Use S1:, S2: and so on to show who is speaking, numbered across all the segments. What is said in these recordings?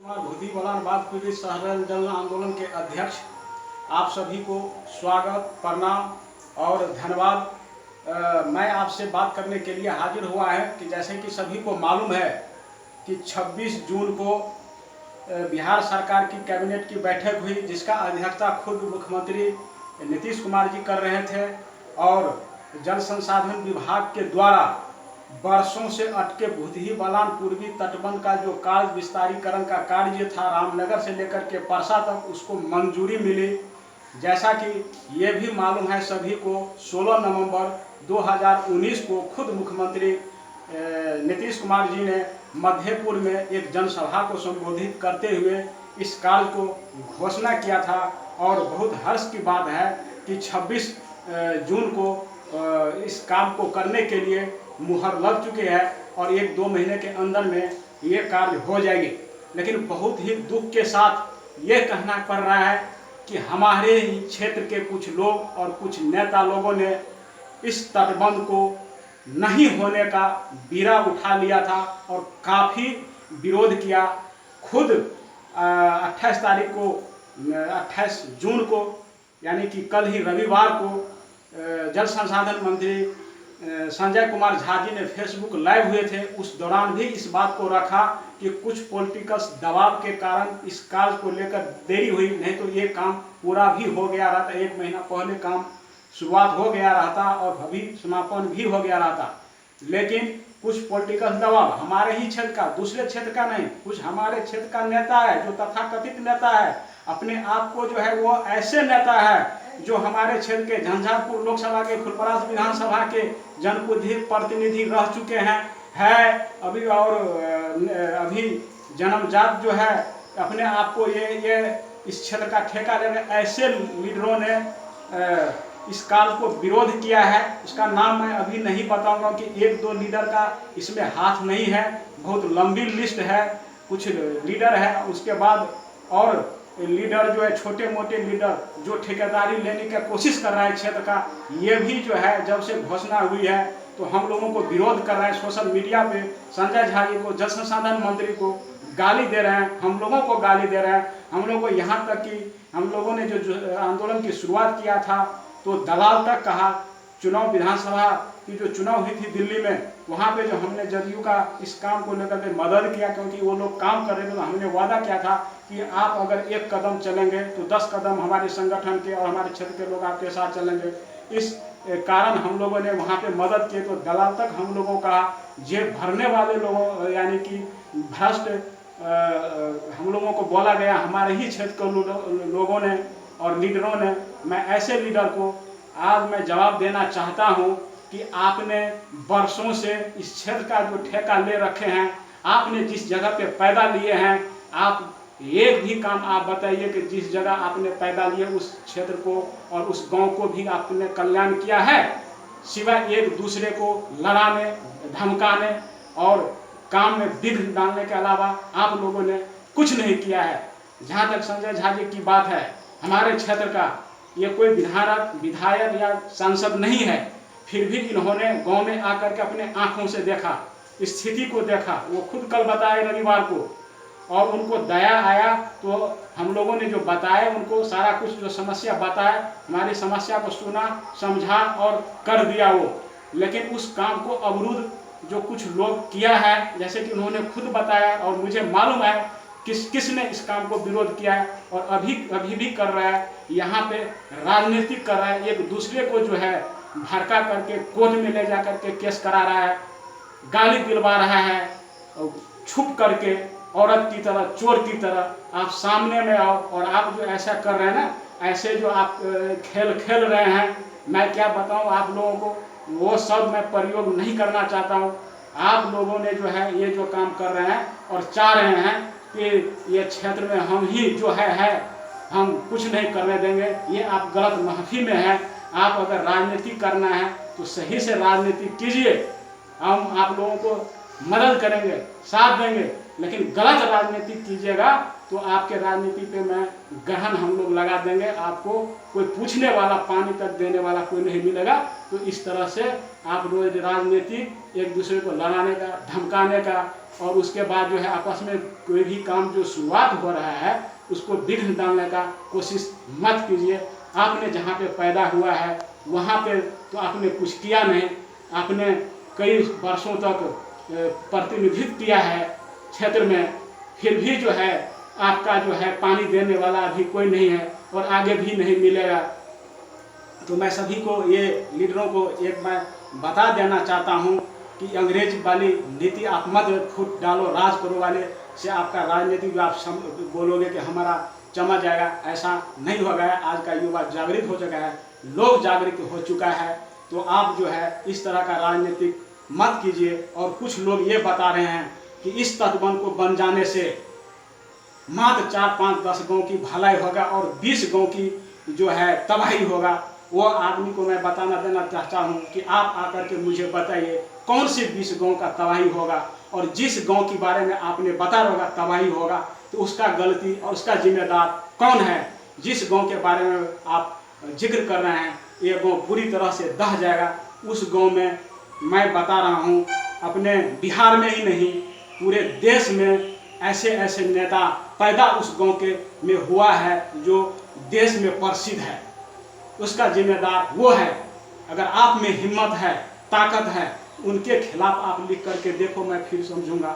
S1: भूदी बलानबाद पीड़ित सहरल जन आंदोलन के अध्यक्ष, आप सभी को स्वागत, प्रणाम और धन्यवाद। मैं आपसे बात करने के लिए हाजिर हुआ है कि जैसे कि सभी को मालूम है कि 26 जून को बिहार सरकार की कैबिनेट की बैठक हुई, जिसका अध्यक्षता खुद मुख्यमंत्री नीतीश कुमार जी कर रहे थे और जल संसाधन विभाग के द्वारा वर्षों से अटके भूतही बलान पूर्वी तटबंध का जो कार्य विस्तारीकरण का कार्य था रामनगर से लेकर के परसा तक, उसको मंजूरी मिली। जैसा कि ये भी मालूम है सभी को, 16 नवंबर 2019 को खुद मुख्यमंत्री नीतीश कुमार जी ने मधेपुर में एक जनसभा को संबोधित करते हुए इस कार्य को घोषणा किया था। और बहुत हर्ष की बात है कि 26 जून को इस काम को करने के लिए मुहर लग चुके हैं और 1-2 महीने के अंदर में ये कार्य हो जाएगी। लेकिन बहुत ही दुख के साथ ये कहना पड़ रहा है कि हमारे ही क्षेत्र के कुछ लोग और कुछ नेता लोगों ने इस तटबंध को नहीं होने का बीड़ा उठा लिया था और काफ़ी विरोध किया। खुद 28 जून को यानी कि कल ही रविवार को जल संसाधन मंत्री संजय कुमार झा जी ने फेसबुक लाइव हुए थे। उस दौरान भी इस बात को रखा कि कुछ पॉलिटिकल दबाव के कारण इस कार्य को लेकर देरी हुई, नहीं तो ये काम पूरा भी हो गया रहता। 1 महीना पहले काम शुरुआत हो गया रहता और अभी समापन भी हो गया रहता। लेकिन कुछ पॉलिटिकल दबाव हमारे ही क्षेत्र का, दूसरे क्षेत्र का नहीं, कुछ हमारे क्षेत्र का नेता है जो तथाकथित नेता है, अपने आप को जो है वो ऐसे नेता है जो हमारे क्षेत्र के झंझारपुर लोकसभा के फुलपरास विधानसभा के जनप्रतिनिधि रह चुके हैं अभी, और अभी जन्मजात जो है अपने आप को ये इस क्षेत्र का ठेका ले रहे ऐसे लीडरों ने इस कार्य को विरोध किया है। इसका नाम मैं अभी नहीं बताऊंगा कि 1-2 लीडर का इसमें हाथ नहीं है, बहुत लंबी लिस्ट है, कुछ लीडर है। उसके बाद और लीडर जो है, छोटे मोटे लीडर जो ठेकेदारी लेने की कोशिश कर रहा है क्षेत्र का, ये भी जो है जब से घोषणा हुई है तो हम लोगों को विरोध कर रहे हैं। सोशल मीडिया पे संजय झा जी को, जल संसाधन मंत्री को गाली दे रहे हैं, हम लोगों को गाली दे रहे हैं। हम लोग को यहाँ तक कि हम लोगों ने जो आंदोलन की शुरुआत किया था तो दलाल तक कहा। चुनाव, विधानसभा की जो चुनाव हुई थी दिल्ली में, वहाँ पे जो हमने जदयू का इस काम को लेकर के मदद किया, क्योंकि वो लोग काम कर रहे थे, तो हमने वादा किया था कि आप अगर 1 कदम चलेंगे तो 10 कदम हमारे संगठन के और हमारे क्षेत्र के लोग आपके साथ चलेंगे। इस कारण हम लोगों ने वहाँ पे मदद की। तो दलाल तक हम लोगों का जेब भरने वाले लोगों यानी कि भ्रष्ट हम लोगों को बोला गया, हमारे ही क्षेत्र के लोगों ने और लीडरों ने। मैं ऐसे लीडर को आज मैं जवाब देना चाहता हूं कि आपने वर्षों से इस क्षेत्र का जो ठेका ले रखे हैं, आपने जिस जगह पे पैदा लिए हैं, आप एक भी काम आप बताइए कि जिस जगह आपने पैदा लिए उस क्षेत्र को और उस गांव को भी आपने कल्याण किया है, सिवाय एक दूसरे को लड़ाने, धमकाने और काम में विघ्न डालने के अलावा आप लोगों ने कुछ नहीं किया है। जहाँ तक संजय झा जी की बात है, हमारे क्षेत्र का ये कोई विधायक या सांसद नहीं है, फिर भी इन्होंने गांव में आकर के अपने आंखों से देखा, स्थिति को देखा। वो खुद कल बताए रविवार को, और उनको दया आया तो हम लोगों ने जो बताया, उनको सारा कुछ जो समस्या बताया, हमारी समस्या को सुना, समझा और कर दिया वो। लेकिन उस काम को अवरुद्ध जो कुछ लोग किया है, जैसे कि उन्होंने खुद बताया और मुझे मालूम है किसने इस काम को विरोध किया है और अभी भी कर रहा है। यहाँ पे राजनीतिक कर रहा है, एक दूसरे को जो है भड़का करके कोर्ट में ले जा करके केस करा रहा है, गाली दिलवा रहा है, और छुप करके औरत की तरह, चोर की तरह आप सामने में आओ। और आप जो ऐसा कर रहे हैं ना, ऐसे जो आप खेल रहे हैं, मैं क्या बताऊं आप लोगों को, वो सब मैं प्रयोग नहीं करना चाहता हूं। आप लोगों ने जो है ये जो काम कर रहे हैं और चाह रहे हैं कि ये क्षेत्र में हम ही जो है हम कुछ नहीं करने देंगे, ये आप गलत महफी में हैं। आप अगर राजनीति करना है तो सही से राजनीति कीजिए, हम आप लोगों को मदद करेंगे, साथ देंगे। लेकिन गलत राजनीति कीजिएगा तो आपके राजनीति पे मैं ग्रहण हम लोग लगा देंगे, आपको कोई पूछने वाला, पानी तक देने वाला कोई नहीं मिलेगा। तो इस तरह से आप रोज राजनीति एक दूसरे को लड़ाने का, धमकाने का, और उसके बाद जो है आपस में कोई भी काम जो शुरुआत हो रहा है उसको विघ्न डालने का कोशिश मत कीजिए। आपने जहाँ पे पैदा हुआ है वहाँ पे तो आपने कुछ किया नहीं, आपने कई वर्षों तक प्रतिनिधित्व किया है क्षेत्र में, फिर भी जो है आपका जो है पानी देने वाला अभी कोई नहीं है और आगे भी नहीं मिलेगा। तो मैं सभी को, ये लीडरों को एक मैं बता देना चाहता हूँ कि अंग्रेज वाली नीति आप मत फूट डालो, राज करो वाले से आपका राजनीति जो आप बोलोगे कि हमारा चमक जाएगा, ऐसा नहीं होगा। आज का युवा जागृत हो चुका है, लोग जागृत हो चुका है, तो आप जो है इस तरह का राजनीतिक मत कीजिए। और कुछ लोग ये बता रहे हैं कि इस तटबंध को बन जाने से मात्र 4, 5, 10 गाँव की भलाई होगा और 20 गाँव की जो है तबाही होगा। वो आदमी को मैं बताना देना चाहता हूँ कि आप आकर के मुझे बताइए कौन सी 20 गाँव का तबाही होगा, और जिस गांव के बारे में आपने बता होगा तबाही होगा तो उसका गलती और उसका जिम्मेदार कौन है। जिस गांव के बारे में आप जिक्र कर रहे हैं ये गांव पूरी तरह से दह जाएगा। उस गांव में मैं बता रहा हूं, अपने बिहार में ही नहीं पूरे देश में ऐसे ऐसे नेता पैदा उस गांव के में हुआ है जो देश में प्रसिद्ध है। उसका जिम्मेदार वो है। अगर आप में हिम्मत है, ताकत है, उनके खिलाफ आप लिख करके देखो, मैं फिर समझूंगा।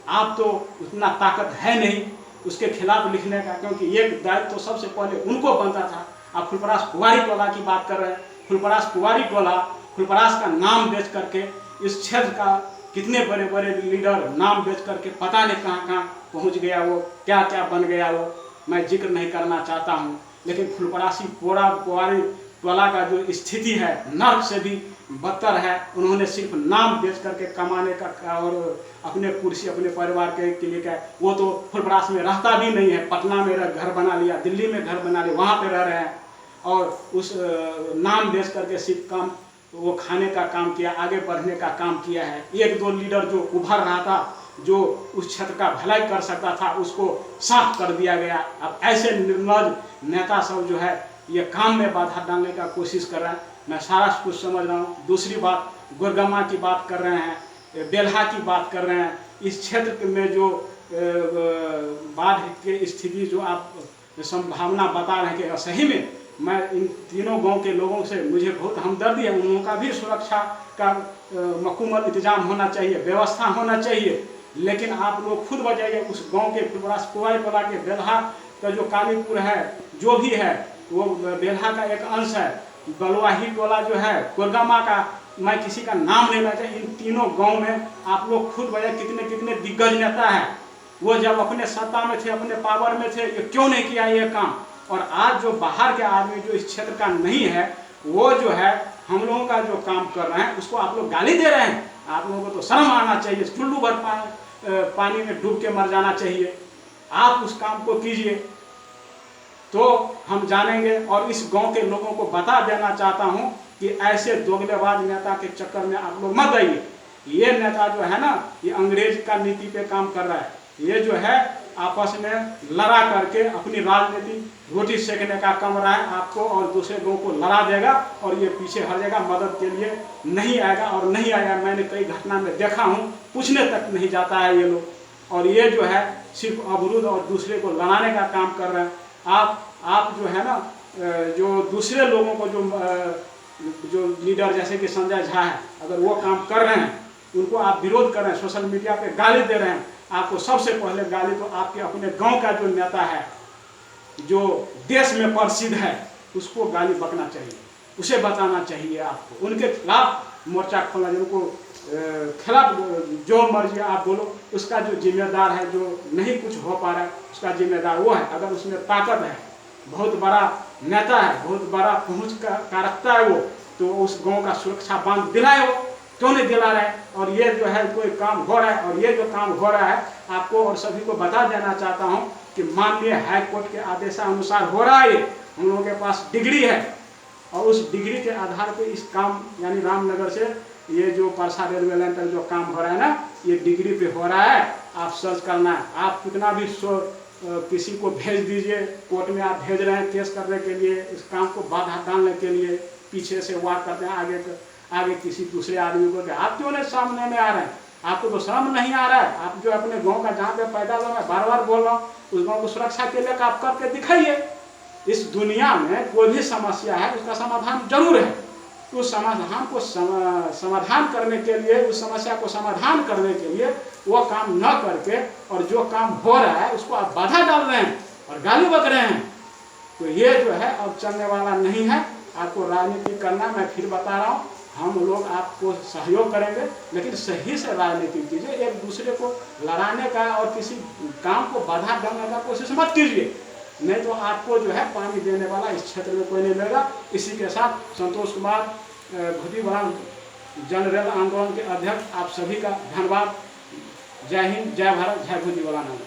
S1: आप तो उतना ताकत है नहीं उसके खिलाफ लिखने का, क्योंकि ये दायित्व तो सबसे पहले उनको बनता था। आप फुलपरास कुंवारी टोला की बात कर रहे हैं। फुलपरास कुंवारी टोला, फुलपरास का नाम बेच करके इस क्षेत्र का कितने बड़े बड़े लीडर नाम बेच करके पता नहीं कहाँ कहाँ पहुँच गया, वो क्या क्या बन गया, वो मैं जिक्र नहीं करना चाहता हूँ। लेकिन फुलपरासी कुंवारी टोला का जो स्थिति है नर्क से भी बदतर है। उन्होंने सिर्फ नाम बेच करके कमाने का और अपने कुर्सी अपने परिवार के लिए क्या, वो तो फुलपरास में रहता भी नहीं है, पटना में घर बना लिया, दिल्ली में घर बना लिया, वहाँ पे रह रहे हैं और उस नाम बेच करके सिर्फ काम वो खाने का काम किया, आगे बढ़ने का काम किया है। 1-2 लीडर जो उभर रहा था, जो उस क्षेत्र का भलाई कर सकता था, उसको साफ कर दिया गया। अब ऐसे निर्लज नेता सब जो है ये काम में बाधा डालने का कोशिश कर रहे हैं। मैं सारा कुछ समझ रहा हूँ। दूसरी बात, गोरगमा की बात कर रहे हैं, बेल्हा की बात कर रहे हैं। इस क्षेत्र में जो बाढ़ की स्थिति जो आप संभावना बता रहे हैं कि सही में मैं इन तीनों गांव के लोगों से मुझे बहुत हमदर्दी है। उन लोगों का भी सुरक्षा का मकूमल इंतजाम होना चाहिए, व्यवस्था होना चाहिए। लेकिन आप लोग खुद बताइए, उस गांव के फुलपरास कुंवारी टोला के बेल्हा का जो कालीपुर है, जो भी है वो बेल्हा का एक अंश है। बलवाही टोला जो है गोरगमा का, मैं किसी का नाम नहीं लेना चाहिए। इन तीनों गांव में आप लोग खुद बताइए कितने कितने दिग्गज नेता हैं। वो जब अपने सत्ता में थे, अपने पावर में थे, ये क्यों नहीं किया ये काम। और आज जो बाहर के आदमी जो इस क्षेत्र का नहीं है, वो जो है हम लोगों का जो काम कर रहे हैं उसको आप लोग गाली दे रहे हैं। आप लोगों को तो शर्म आना चाहिए, चुल्लू भर पानी में डूब के मर जाना चाहिए। आप उस काम को कीजिए तो हम जानेंगे। और इस गांव के लोगों को बता देना चाहता हूं कि ऐसे दोगलेबाज नेता के चक्कर में आप लोग मत आइए। ये नेता जो है ना, ये अंग्रेज का नीति पे काम कर रहा है। ये जो है आपस में लड़ा करके अपनी राजनीति रोटी सेकने का कम रहा है आपको, और दूसरे लोगों को लड़ा देगा और ये पीछे हट जाएगा, मदद के लिए नहीं आएगा और नहीं आएगा। मैंने कई घटना में देखा हूँ, पूछने तक नहीं जाता है ये लोग। और ये जो है सिर्फ अवरुद्ध और दूसरे को लड़ाने का काम कर रहे हैं। आप जो है ना, जो दूसरे लोगों को जो लीडर जैसे कि संजय झा है, अगर वो काम कर रहे हैं, उनको आप विरोध कर रहे हैं, सोशल मीडिया पे गाली दे रहे हैं, आपको सबसे पहले गाली तो आपके अपने गांव का जो नेता है, जो देश में प्रसिद्ध है, उसको गाली बकना चाहिए, उसे बताना चाहिए आपको। उनके खिलाफ मोर्चा खोलना, जिनको खिलाफ जो मर्जी आप बोलो, उसका जो जिम्मेदार है, जो नहीं कुछ हो पा रहा है, उसका जिम्मेदार वो है। अगर उसमें ताकत है, बहुत बड़ा नेता है, बहुत बड़ा पहुँच का रखता है वो, तो उस गांव का सुरक्षा बांध दिलाए वो, क्यों नहीं दिला रहा है। और ये जो है कोई काम हो रहा है, और ये जो काम हो रहा है आपको और सभी को बता देना चाहता हूँ कि माननीय हाई कोर्ट के आदेशानुसार हो रहा है। हम लोगों के पास डिग्री है और उस डिग्री के आधार पे इस काम, यानी रामनगर से ये जो परसा रेलवे लाइन तक जो काम हो रहा है ना, ये डिग्री पे हो रहा है। आप सर्च करना है, आप कितना भी किसी को भेज दीजिए, कोर्ट में आप भेज रहे हैं केस करने के लिए, इस काम को बाधा डालने के लिए, पीछे से वार करते हैं आगे किसी दूसरे आदमी को कि आप क्यों नहीं सामने में आ रहे हैं। आपको तो शर्म नहीं आ रहा है? आप जो अपने गांव का जहाँ पे पैदा हुआ, मैं बार बार बोल रहा हूँ, उस गांव को सुरक्षा के लिए आप करके दिखाइए। इस दुनिया में कोई भी समस्या है उसका समाधान जरूर है। उस समाधान को समाधान करने के लिए, उस समस्या को समाधान करने के लिए वो काम न करके और जो काम हो रहा है उसको आप बाधा डाल रहे हैं और गाली बक रहे हैं, तो ये जो है अब चलने वाला नहीं है। आपको राजनीति करना, मैं फिर बता रहा हूँ, हम लोग आपको सहयोग करेंगे, लेकिन सही से राजनीति कीजिए। एक दूसरे को लड़ाने का और किसी काम को बाधा डालने का कोशिश मत कीजिए, नहीं तो आपको जो है पानी देने वाला इस क्षेत्र में कोई नहीं मिलेगा। इसी के साथ संतोष कुमार भुदीबरान जनरल आंदोलन के अध्यक्ष, आप सभी का धन्यवाद। जय हिंद, जय भारत, जय भुदीबरान।